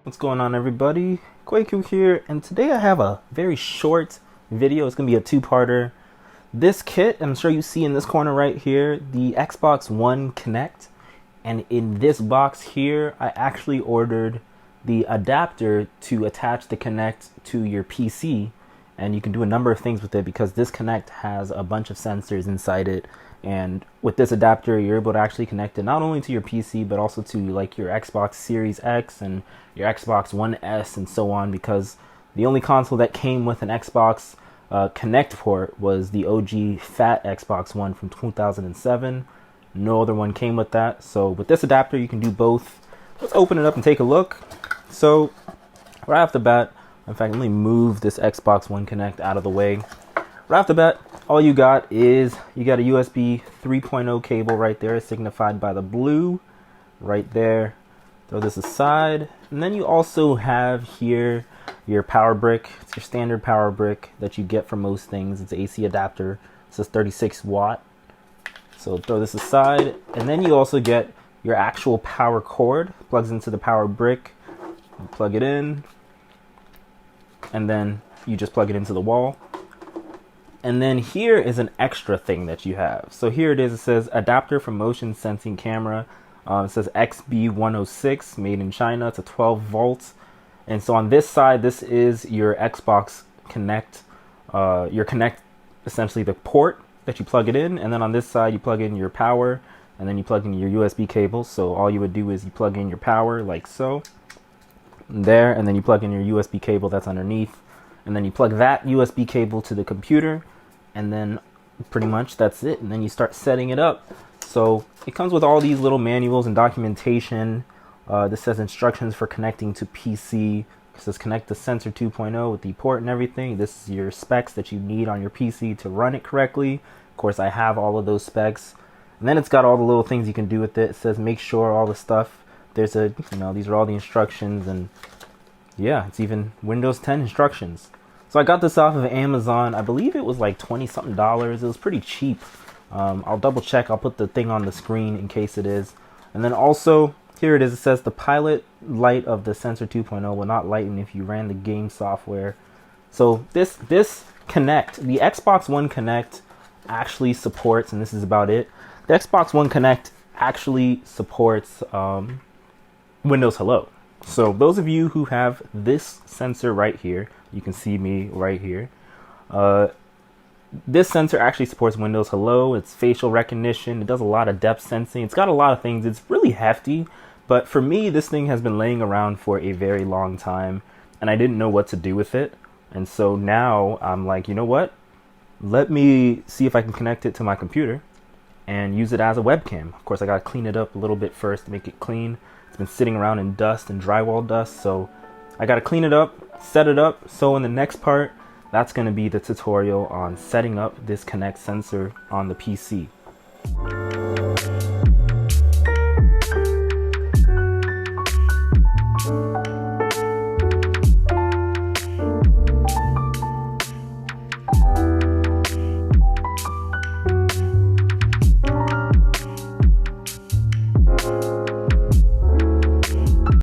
What's going on, everybody? Quaku here, and today I have a very short video. It's gonna be a two-parter. This kit, I'm sure you see in this corner right here, the Xbox One Kinect, and in this box here I actually ordered the adapter to attach the Kinect to your PC, and you can do a number of things with it because this Kinect has a bunch of sensors inside it. And with this adapter, you're able to actually connect it not only to your PC, but also to like your Xbox Series X and your Xbox One S and so on, because the only console that came with an Xbox Kinect port was the OG fat Xbox One from 2007. No other one came with that. So with this adapter, you can do both. Let's open it up and take a look. So right off the bat, in fact, let me move this Xbox One Kinect out of the way. Right off the bat, all you got is you got a USB 3.0 cable right there, signified by the blue right there. Throw this aside, and then you also have here your power brick. It's your standard power brick that you get for most things. It's an AC adapter. It says 36 watt. So throw this aside, and then you also get your actual power cord. Plugs into the power brick. You plug it in, and then you just plug it into the wall. And then here is an extra thing that you have. So here it is. It says adapter for motion sensing camera. It says XB106, made in China. It's a 12 volts. And so on this side, this is your Xbox Kinect. Your Kinect, essentially the port that you plug it in. And then on this side, you plug in your power. And then you plug in your USB cable. So all you would do is you plug in your power like so. There. And then you plug in your USB cable that's underneath. And then you plug that USB cable to the computer, and then pretty much that's it. And then you start setting it up. So it comes with all these little manuals and documentation. This says instructions for connecting to PC. It says connect the sensor 2.0 with the port and everything. This is your specs that you need on your PC to run it correctly. Of course, I have all of those specs. And then it's got all the little things you can do with it. It says make sure all the stuff. There's a, these are all the instructions, and yeah, it's even Windows 10 instructions. So I got this off of Amazon. I believe it was like 20 something dollars. It was pretty cheap. I'll double check. I'll put the thing on the screen in case it is. And then also, here it is. It says the pilot light of the Sensor 2.0 will not lighten if you ran the game software. So this Kinect, the Xbox One Kinect actually supports, and this is about it. The Xbox One Kinect actually supports Windows Hello. So those of you who have this sensor right here, you can see me right here. This sensor actually supports Windows Hello. It's facial recognition. It does a lot of depth sensing. It's got a lot of things. It's really hefty. But for me, this thing has been laying around for a very long time, and I didn't know what to do with it. And so now I'm like, you know what? Let me see if I can connect it to my computer and use it as a webcam. Of course, I got to clean it up a little bit first to make it clean. It's been sitting around in dust and drywall dust, so I got to clean it up, set it up. So in the next part, that's going to be the tutorial on setting up this Kinect sensor on the PC.